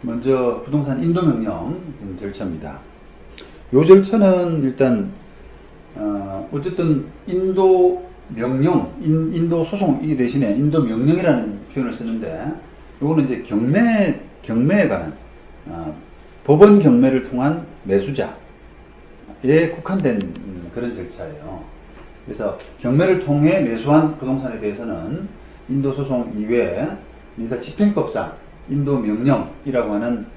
먼저 부동산 인도명령 절차입니다. 이 절차는 일단 어쨌든 인도 명령, 인도 소송 이 대신에 인도 명령이라는 표현을 쓰는데 이거는 이제 경매에 관한 법원 경매를 통한 매수자에 국한된 그런 절차예요. 그래서 경매를 통해 매수한 부동산에 대해서는 인도 소송 이외에 민사집행법상 인도 명령이라고 하는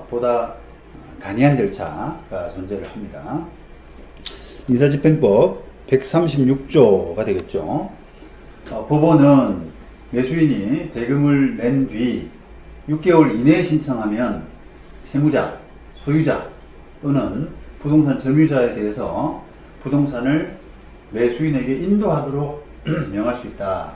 보다 간이한 절차가 존재를 합니다. 민사집행법 136조가 되겠죠. 법원은 매수인이 대금을 낸 뒤 6개월 이내에 신청하면 채무자, 소유자 또는 부동산 점유자에 대해서 부동산을 매수인에게 인도하도록 명할 수 있다.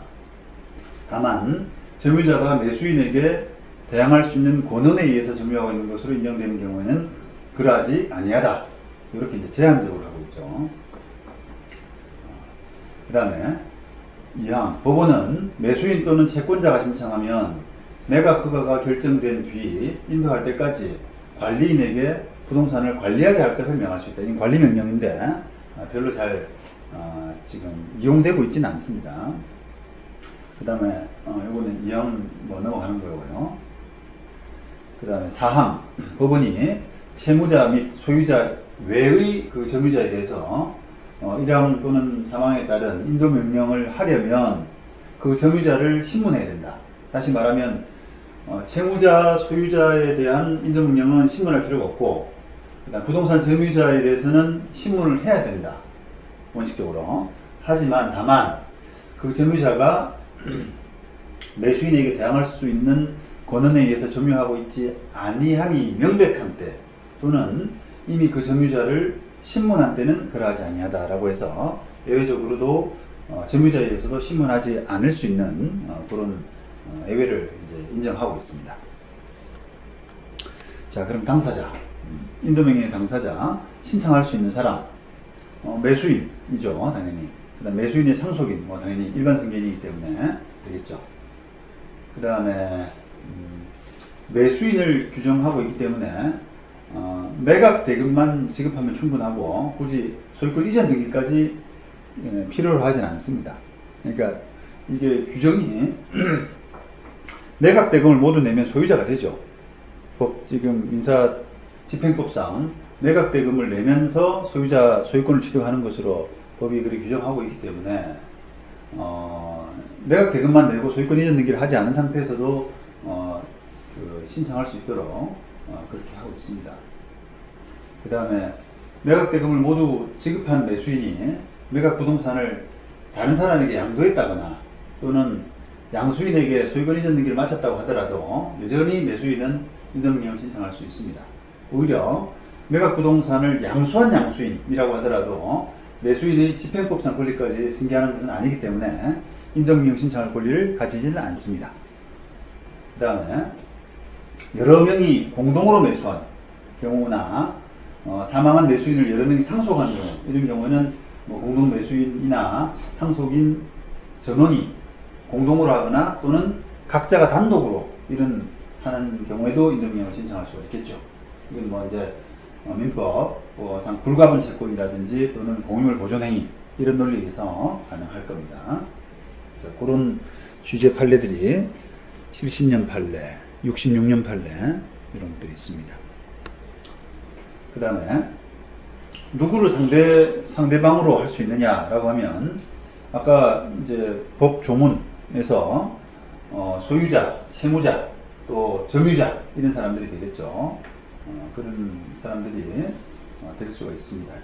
다만 점유자가 매수인에게 대항할 수 있는 권한에 의해서 점유하고 있는 것으로 인정되는 경우에는 그러하지 아니하다. 이렇게 이제 제한적으로 하고 있죠. 그 다음에 2항 법원은 매수인 또는 채권자가 신청하면 매각 허가가 결정된 뒤 인도할 때까지 관리인에게 부동산을 관리하게 할 것을 명할 수 있다. 이건 관리명령인데 별로 잘 지금 이용되고 있지는 않습니다. 그 다음에 이거는 2항 넘어가는 거고요. 그 다음에 4항 법원이 채무자 및 소유자 외의 그 점유자에 대해서 1항 또는 3항에 따른 인도명령을 하려면 그 점유자를 신문해야 된다. 다시 말하면 채무자, 소유자에 대한 인도명령은 신문할 필요가 없고 그다음 부동산 점유자에 대해서는 신문을 해야 된다. 원칙적으로. 하지만 다만 그 점유자가 매수인에게 대항할 수 있는 권한에 의해서 점유하고 있지 아니함이 명백한 때 또는 이미 그 점유자를 신문한 때는 그러하지 아니하다라고 해서 예외적으로도 점유자에 의해서도 신문하지 않을 수 있는 그런 예외를 이제 인정하고 있습니다. 자, 그럼 당사자, 인도명령의 당사자, 신청할 수 있는 사람, 매수인이죠, 당연히. 그다음 매수인의 상속인, 당연히 일반 승계인이기 때문에 되겠죠. 그 다음에 매수인을 규정하고 있기 때문에 매각 대금만 지급하면 충분하고 굳이 소유권 이전 등기까지 필요로 하진 않습니다. 그러니까 이게 규정이 매각 대금을 모두 내면 소유자가 되죠. 지금 민사집행법상 매각 대금을 내면서 소유권을 취득하는 것으로 법이 그렇게 규정하고 있기 때문에 매각 대금만 내고 소유권 이전 등기를 하지 않은 상태에서도 신청할 수 있도록 그렇게 하고 있습니다. 그 다음에 매각 대금을 모두 지급한 매수인이 매각 부동산을 다른 사람에게 양도했다거나 또는 양수인에게 소유권 이전 등기를 마쳤다고 하더라도 여전히 매수인은 인도명령을 신청할 수 있습니다. 오히려 매각 부동산을 양수한 양수인이라고 하더라도 매수인의 집행법상 권리까지 승계하는 것은 아니기 때문에 인도명령 신청할 권리를 가지지는 않습니다. 그 다음에 여러 명이 공동으로 매수한 경우나 사망한 매수인을 여러 명이 상속한 경우 이런 경우에는 공동 매수인이나 상속인 전원이 공동으로 하거나 또는 각자가 단독으로 이런 하는 경우에도 인도명령을 신청할 수가 있겠죠. 이건 이제 민법상 불가분 채권이라든지 또는 공유물 보존행위 이런 논리에 의해서 가능할 겁니다. 그래서 그런 취재 판례들이 70년 판례, 66년 판례 이런 것들이 있습니다. 그 다음에 누구를 상대방으로 할 수 있느냐라고 하면 아까 이제 법 조문에서 소유자, 채무자, 또 점유자 이런 사람들이 되겠죠. 그런 사람들이 될 수가 있습니다.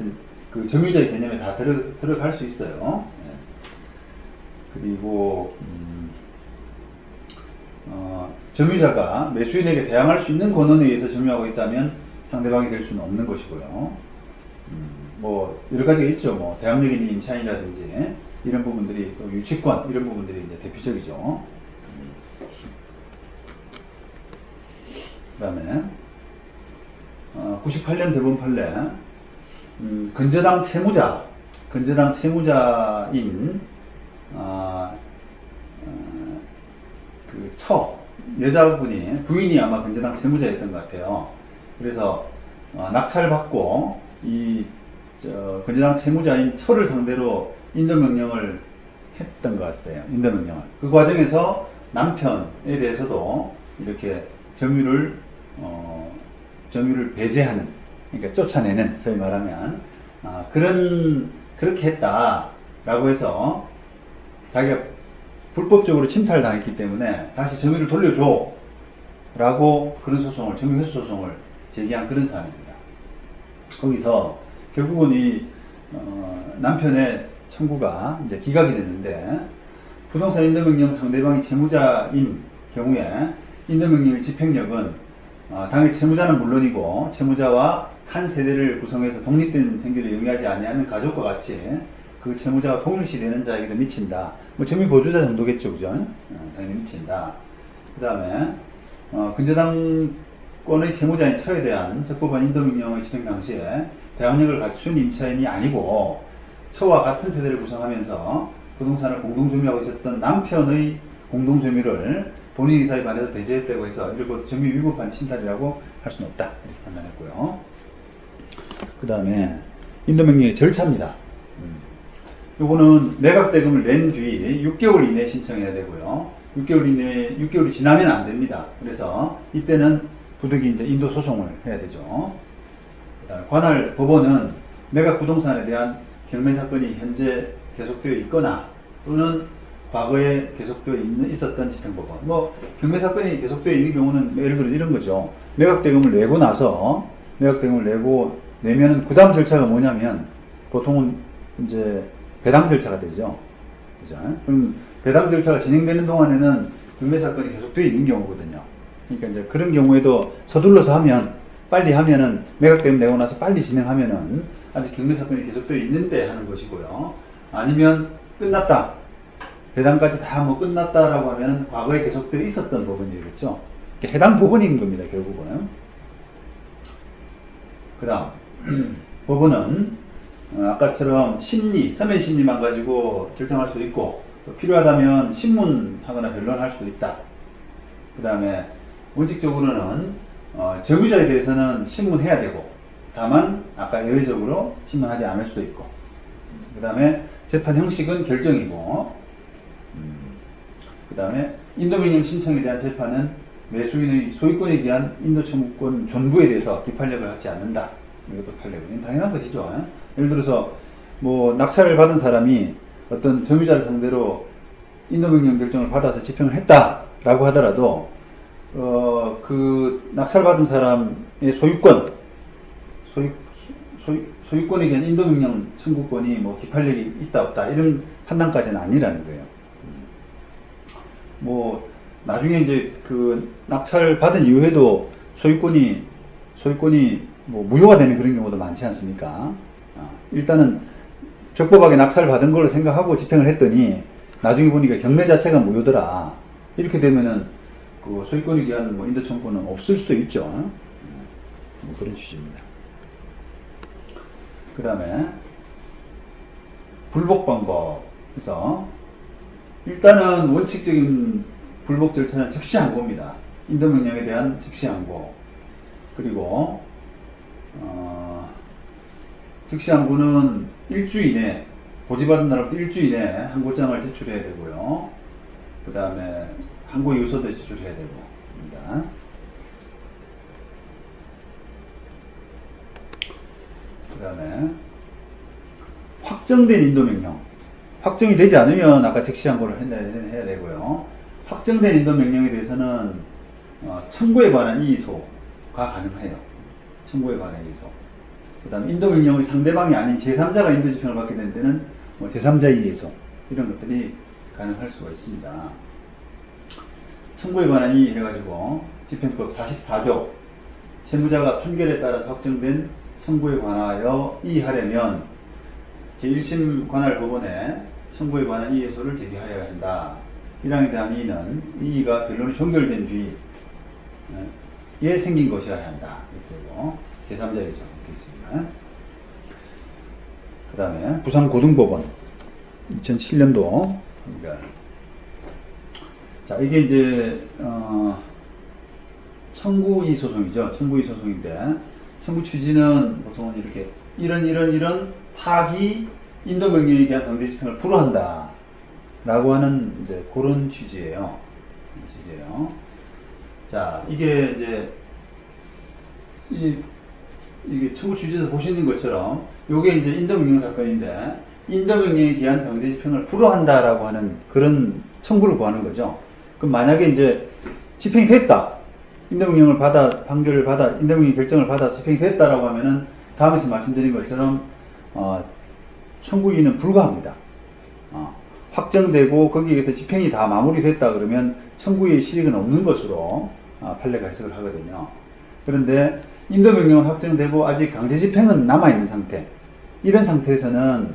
그 점유자의 개념에 다 들어갈 수 있어요. 그리고 점유자가 매수인에게 대항할 수 있는 권한에 의해서 점유하고 있다면 상대방이 될 수는 없는 것이고요. 여러 가지가 있죠. 대항력인 임차인이라든지 이런 부분들이 또 유치권 이런 부분들이 이제 대표적이죠. 그 다음에 98년 대법원 판례 근저당 채무자인 그 여자분이, 부인이 아마 근저당 채무자였던 것 같아요. 그래서 낙찰받고 근저당 채무자인 철을 상대로 인도명령을 했던 것 같아요. 인도명령을. 그 과정에서 남편에 대해서도 이렇게 점유를 배제하는, 그러니까 쫓아내는, 소위 말하면 그렇게 했다라고 해서 자기가 불법적으로 침탈을 당했기 때문에 다시 점유를 돌려줘 라고 그런 소송을, 점유회수 소송을 제기한 그런 사안입니다. 거기서 결국은 이 남편의 청구가 이제 기각이 됐는데, 부동산 인도명령 상대방이 채무자인 경우에 인도명령의 집행력은 당의 채무자는 물론이고 채무자와 한 세대를 구성해서 독립된 생계를 영위하지 아니하는 가족과 같이 그 채무자와 동일시되는 자에게도 미친다. 뭐 점유 보조자 정도겠죠, 그죠? 당연히 미친다. 그 다음에 근저당권의 채무자인 처에 대한 적법한 인도명령의 집행 당시에 대항력을 갖춘 임차인이 아니고 처와 같은 세대를 구성하면서 부동산을 공동점유하고 있었던 남편의 공동점유를 본인 의사에 반해서 배제했다고 해서 이를 곧 점유 위법한 침탈이라고 할 수는 없다, 이렇게 판단했고요. 그 다음에 인도명령의 절차입니다. 요거는 매각대금을 낸 뒤 6개월 이내에 신청해야 되고요. 6개월이 지나면 안 됩니다. 그래서 이때는 부득이 이제 인도 소송을 해야 되죠. 관할 법원은 매각 부동산에 대한 경매 사건이 현재 계속되어 있거나 또는 과거에 계속되어 있었던 집행법원. 뭐 경매 사건이 계속되어 있는 경우는 예를 들어 이런 거죠. 매각대금을 내고 나서 내면은 그 다음 절차가 뭐냐면 보통은 이제 배당 절차가 되죠. 그죠? 그럼 배당 절차가 진행되는 동안에는 경매 사건이 계속되어 있는 경우거든요. 그러니까 이제 그런 경우에도 서둘러서 하면, 빨리 하면은 매각대금 내고 나서 빨리 진행하면은 아직 경매 사건이 계속되어 있는데 하는 것이고요. 아니면 끝났다, 배당까지 다 뭐 끝났다라고 하면은 과거에 계속되어 있었던 법원이 되겠죠. 해당 법원인 겁니다, 결국은. 그 다음 법원은 아까처럼 서면 심리만 가지고 결정할 수도 있고, 필요하다면 신문하거나 변론할 수도 있다. 그 다음에 원칙적으로는 점유자에 대해서는 신문해야 되고, 다만 아까 예외적으로 신문하지 않을 수도 있고, 그 다음에 재판 형식은 결정이고, 그 다음에 인도명령 신청에 대한 재판은 매수인의 소유권에 대한 인도 청구권 존부에 대해서 비판력을 갖지 않는다. 이것도 판례는 당연한 것이죠. 예를 들어서 뭐 낙찰을 받은 사람이 어떤 점유자를 상대로 인도명령 결정을 받아서 집행을 했다라고 하더라도 그 낙찰 받은 사람의 소유권에 대한 인도명령 청구권이 뭐 기판력이 있다 없다 이런 판단까지는 아니라는 거예요. 뭐 나중에 이제 그 낙찰 받은 이후에도 소유권이 뭐 무효가 되는 그런 경우도 많지 않습니까? 일단은 적법하게 낙찰을 받은 걸로 생각하고 집행을 했더니 나중에 보니까 경매 자체가 무효더라. 이렇게 되면은 그 소유권에 대한 뭐 인도 청구는 없을 수도 있죠. 뭐 그런 취지입니다. 그 다음에 불복 방법에서 일단은 원칙적인 불복 절차는 즉시 항고입니다. 인도명령에 대한 즉시 항고. 그리고 즉시 항고는 일주일 이내, 고지받은 날부터 일주일 이내 항고장을 제출해야 되고요. 그 다음에 항고 유서도 제출해야 되고 입니다. 그 다음에 확정된 인도명령. 확정이 되지 않으면 아까 즉시 항고를 해야 되고요. 확정된 인도명령에 대해서는 청구에 관한 이의소가 가능해요. 청구에 관한 이의소. 그 다음 인도명령의 상대방이 아닌 제3자가 인도집행을 받게 된 때는 뭐 제3자 이의소 이런 것들이 가능할 수가 있습니다. 청구에 관한 이의 해가지고 집행법 44조 채무자가 판결에 따라서 확정된 청구에 관하여 이의하려면 제1심 관할 법원에 청구에 관한 이의소를 제기하여야 한다. 1항에 대한 이의는 이의가 변론이 종결된 뒤에 생긴 것이어야 한다. 이렇게 되고 제3자 이의소 이렇게 있습니다. 그 다음에 부산고등법원 2007년도 그러니까 자, 이게 이제 청구이의 소송이죠. 청구이의 소송인데, 청구 취지는 보통은 이렇게 이런 타기 인도 명령에 대한 강제 집행을 불허한다 라고 하는 이제 그런 취지예요. 자, 이게 이제 이게 청구 취지에서 보시는 것처럼 요게 이제 인도 명령 사건인데, 인도 명령에 의한 강제 집행을 불허한다라고 하는 그런 청구를 구하는 거죠. 그럼 만약에 이제 집행이 됐다, 인도 명령을 받아, 판결을 받아, 인도 명령 결정을 받아 집행이 됐다라고 하면은 다음에서 말씀드린 것처럼 청구이의는 불가합니다. 확정되고 거기에서 집행이 다 마무리됐다 그러면 청구이의 실익은 없는 것으로 판례가 해석을 하거든요. 그런데 인도 명령은 확정되고 아직 강제 집행은 남아 있는 상태. 이런 상태에서는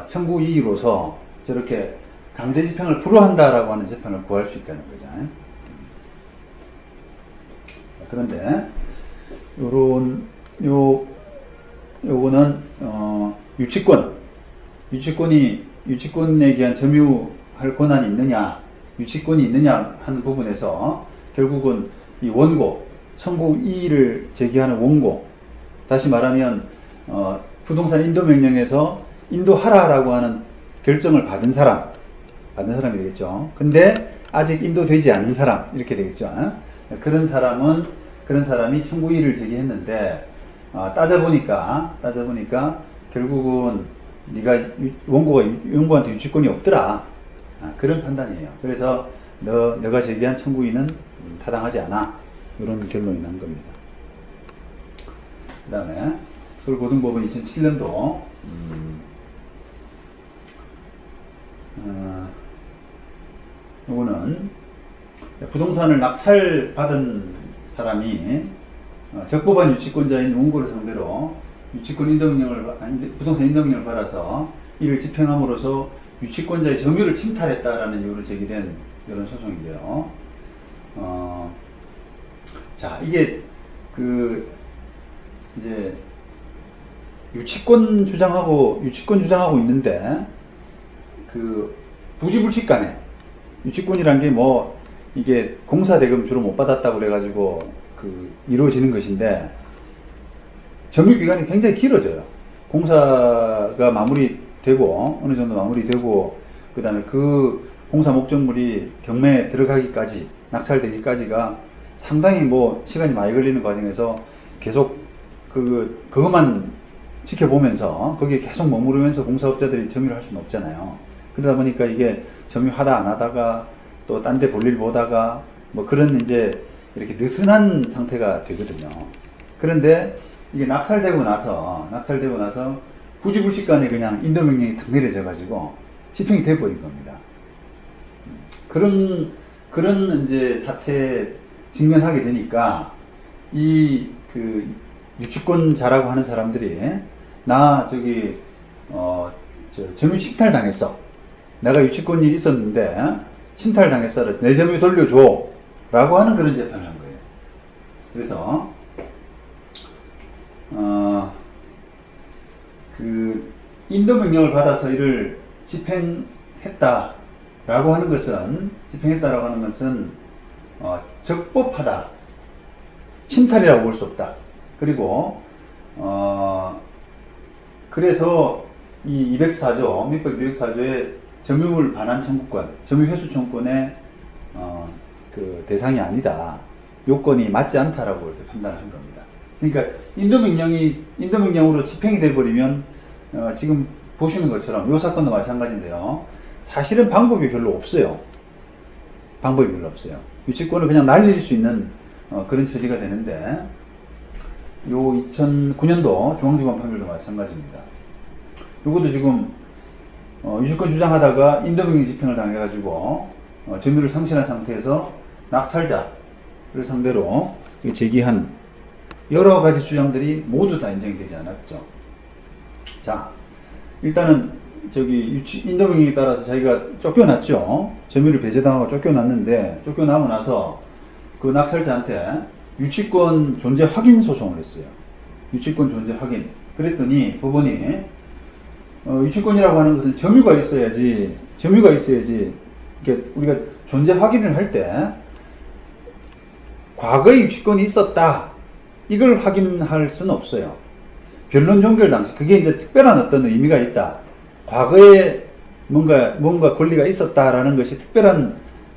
청구이의로서 저렇게 강제 집행을 불허한다라고 하는 재판을 구할 수 있다는 거죠. 그런데 요거는 유치권에 대한 점유할 권한이 있느냐, 유치권이 있느냐 하는 부분에서 결국은 이 원고, 청구 이의를 제기하는 원고, 다시 말하면 부동산 인도 명령에서 인도하라라고 하는 결정을 받은 사람이 되겠죠. 근데 아직 인도되지 않은 사람, 이렇게 되겠죠. 그런 사람이 청구 이의를 제기했는데 따져보니까 결국은 네가 원고한테 유치권이 없더라, 그런 판단이에요. 그래서 너가 제기한 청구 이의는 타당하지 않아, 이런 결론이 난 겁니다. 그 다음에 서울고등법원 2007년도 요거는 부동산을 낙찰받은 사람이 적법한 유치권자인 원고를 상대로 부동산 인도명령을 받아서 이를 집행함으로써 유치권자의 점유를 침탈했다라는 이유로 제기된 이런 소송인데요. 자, 이게 이제 유치권 주장하고 있는데 부지불식간에 유치권이란 게 이게 공사대금 주로 못 받았다고 그래가지고 이루어지는 것인데, 점유기간이 굉장히 길어져요. 공사가 마무리되고, 어느 정도 마무리되고, 그 다음에 그 공사 목적물이 경매에 들어가기까지, 낙찰되기까지가 상당히 시간이 많이 걸리는 과정에서 계속 그것만 지켜보면서, 거기에 계속 머무르면서 공사업자들이 점유를 할 수는 없잖아요. 그러다 보니까 이게 점유하다 안 하다가 또 딴 데 볼일 보다가 그런 이제 이렇게 느슨한 상태가 되거든요. 그런데 이게 낙찰되고 나서 부지불식간에 그냥 인도명령이 탁 내려져 가지고 집행이 돼버린 겁니다. 그런 이제 사태에 직면하게 되니까 유치권자라고 하는 사람들이 점유 침탈 당했어. 내가 유치권이 있었는데 침탈 당했어. 내 점유 돌려줘. 라고 하는 그런 재판을 한 거예요. 그래서 인도 명령을 받아서 이를 집행했다라고 하는 것은 적법하다, 침탈이라고 볼 수 없다. 그리고 그래서 이 204조 민법 204조의 점유물 반환 청구권, 점유 회수 청구권의 대상이 아니다, 요건이 맞지 않다라고 이렇게 판단을 한 겁니다. 그러니까 인도명령으로 집행이 돼버리면 지금 보시는 것처럼 요 사건도 마찬가지인데요. 사실은 방법이 별로 없어요. 유치권을 그냥 날릴 수 있는 그런 처지가 되는데, 요 2009년도 중앙지법 판결도 마찬가지입니다. 요것도 지금 유치권 주장하다가 인도명령 집행을 당해가지고 점유를 상실한 상태에서 낙찰자를 상대로 제기한 여러 가지 주장들이 모두 다 인정이 되지 않았죠. 자, 일단은 인도명령에 따라서 자기가 쫓겨났죠. 점유를 배제당하고 쫓겨났는데, 쫓겨나고 나서 그 낙찰자한테 유치권 존재 확인 소송을 했어요. 유치권 존재 확인. 그랬더니 법원이 유치권이라고 하는 것은 점유가 있어야지 이렇게 우리가 존재 확인을 할 때 과거에 유치권이 있었다 이걸 확인할 수는 없어요. 변론 종결 당시 그게 이제 특별한 어떤 의미가 있다. 과거에 뭔가 권리가 있었다라는 것이 특별한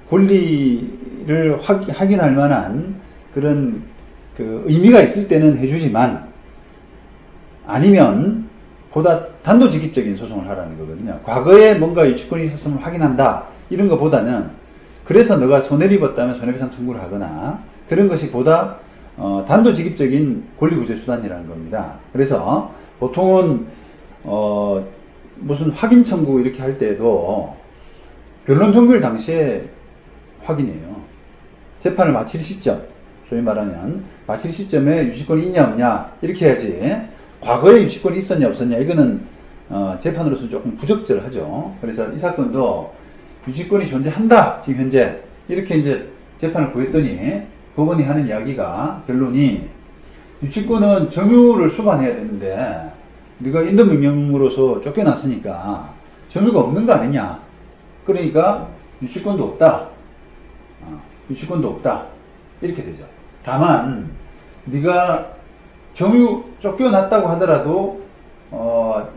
권리를 확인할 만한 그런 그 의미가 있을 때는 해주지만 아니면 보다 단도직입적인 소송을 하라는 거거든요. 과거에 뭔가 유치권이 있었음을 확인한다 이런 것보다는 그래서 너가 손해를 입었다면 손해배상 청구를 하거나 그런 것이 보다 단도직입적인 권리구제 수단이라는 겁니다. 그래서 보통은 무슨 확인 청구 이렇게 할 때도 변론 종결 당시에 확인해요. 재판을 마칠 시점, 소위 말하면 마칠 시점에 유치권이 있냐 없냐 이렇게 해야지 과거에 유치권이 있었냐 없었냐 이거는 재판으로서 조금 부적절하죠. 그래서 이 사건도 유치권이 존재한다 지금 현재 이렇게 이제 재판을 구했더니 법원이 하는 이야기가 결론이 유치권은 점유를 수반해야 되는데 네가 인도명령으로서 쫓겨났으니까 점유가 없는 거 아니냐. 그러니까 유치권도 없다. 유치권도 없다. 이렇게 되죠. 다만 네가 점유 쫓겨났다고 하더라도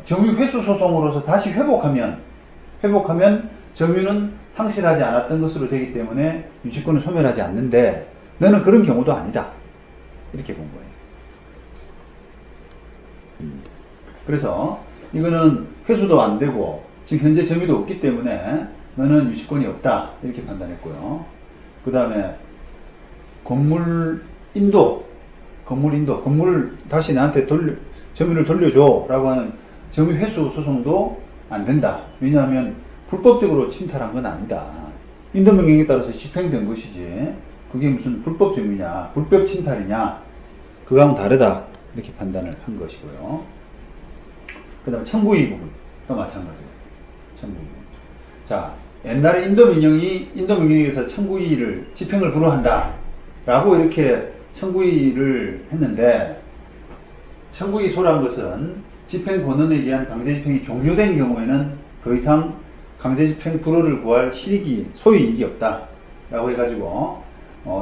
점유 회수 소송으로서 다시 회복하면 점유는 상실하지 않았던 것으로 되기 때문에 유치권은 소멸하지 않는데 너는 그런 경우도 아니다. 이렇게 본 거예요. 그래서 이거는 회수도 안 되고 지금 현재 점유도 없기 때문에 너는 유치권이 없다. 이렇게 판단했고요. 그 다음에 건물 다시 나한테 점유를 돌려줘 라고 하는 점유 회수 소송도 안 된다. 왜냐하면 불법적으로 침탈한 건 아니다. 인도명령에 따라서 집행된 것이지 그게 무슨 불법 점유냐 불법 침탈이냐 그거하고는 다르다. 이렇게 판단을 한 것이고요. 그 다음에 청구이의 부분도 마찬가지예요. 청구이의 부분. 자, 옛날에 인도명령에서 청구이의를 집행을 불허한다 라고 이렇게 청구이의를 했는데 청구이의 소라는 것은 집행 권한에 의한 강제집행이 종료된 경우에는 더 이상 강제집행 불허를 구할 소유이익이 없다 라고 해가지고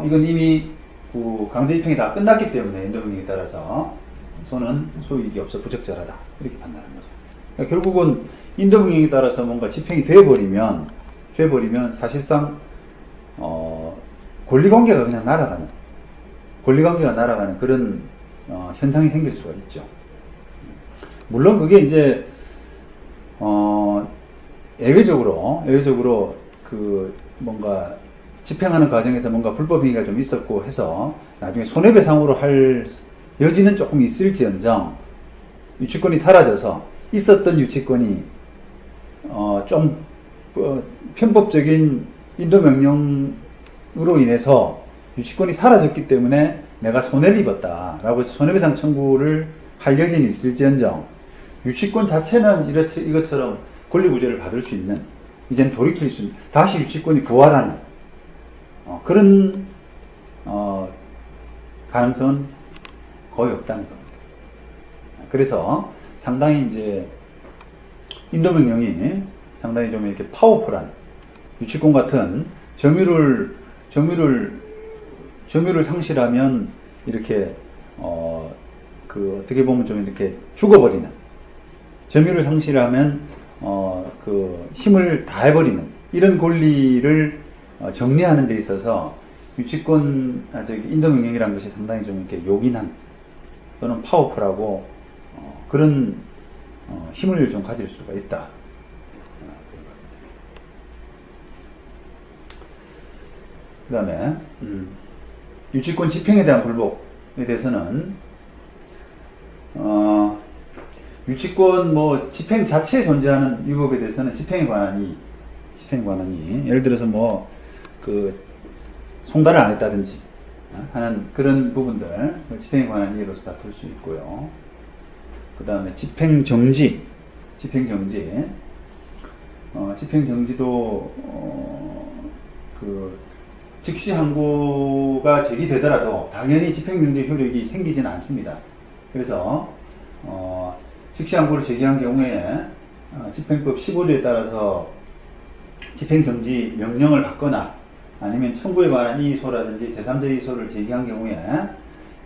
이건 이미 그 강제집행이 다 끝났기 때문에 인도명령에 따라서 소는 소유이익이 없어 부적절하다 이렇게 판단한 거죠. 그러니까 결국은 인도명령에 따라서 뭔가 집행이 돼버리면 사실상 권리관계가 그냥 날아가는 그런 현상이 생길 수가 있죠. 물론 그게 이제 예외적으로 그 뭔가 집행하는 과정에서 뭔가 불법 행위가 좀 있었고 해서 나중에 손해배상으로 할 여지는 조금 있을지언정 유치권이 사라져서 있었던 유치권이 좀 편법적인 인도명령으로 인해서 유치권이 사라졌기 때문에 내가 손해를 입었다라고 해서 손해배상 청구를 할 여지는 있을지언정 유치권 자체는 이것처럼 권리구제를 받을 수 있는 이제는 돌이킬 수 있는 다시 유치권이 부활하는 그런 가능성은 거의 없다는 겁니다. 그래서 상당히 이제 인도명령이 상당히 좀 이렇게 파워풀한 유치권 같은 점유를 상실하면 이렇게 어떻게 보면 좀 이렇게 죽어버리는 점유를 상실하면 그 힘을 다해버리는 이런 권리를 정리하는 데 있어서 인도명령이라는 것이 상당히 좀 이렇게 요긴한 또는 파워풀하고 그런 힘을 좀 가질 수가 있다. 그 다음에 유치권 집행에 대한 불복에 대해서는 유치권 집행 자체에 존재하는 위법에 대해서는 집행에 관한 이 예를 들어서 송달을 안 했다든지 하는 그런 부분들 집행에 관한 이유로서 다툴 수 있고요. 그 다음에 집행정지도 즉시 항고가 제기되더라도 당연히 집행정지 효력이 생기지는 않습니다. 그래서 즉시 항고를 제기한 경우에 집행법 15조에 따라서 집행정지 명령을 받거나 아니면 청구에 관한 이의소라든지 제3자 이의소를 제기한 경우에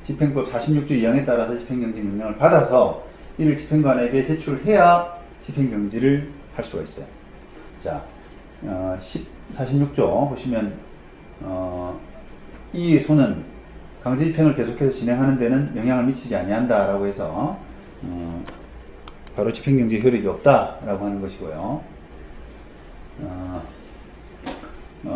집행법 46조 2항에 따라서 집행정지 명령을 받아서 이를 집행관에게 제출해야 집행정지를 할 수가 있어요. 자, 46조 보시면 이의소는 강제집행을 계속해서 진행하는 데는 영향을 미치지 아니한다라고 해서 바로 집행정지 효력이 없다라고 하는 것이고요.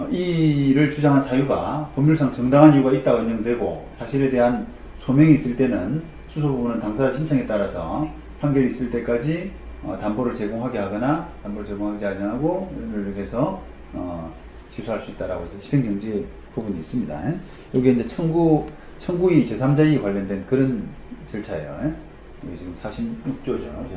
이를 주장한 사유가 법률상 정당한 이유가 있다고 인정되고 사실에 대한 소명이 있을 때는 수소부분은 당사자 신청에 따라서 판결이 있을 때까지 담보를 제공하게 하거나 담보를 제공하지 않고 이렇게 해서 취소할 수 있다라고 해서 집행정지 부분이 있습니다. 여기 이제 청구의 제3자의 관련된 그런 절차예요. 여기 지금 46조죠.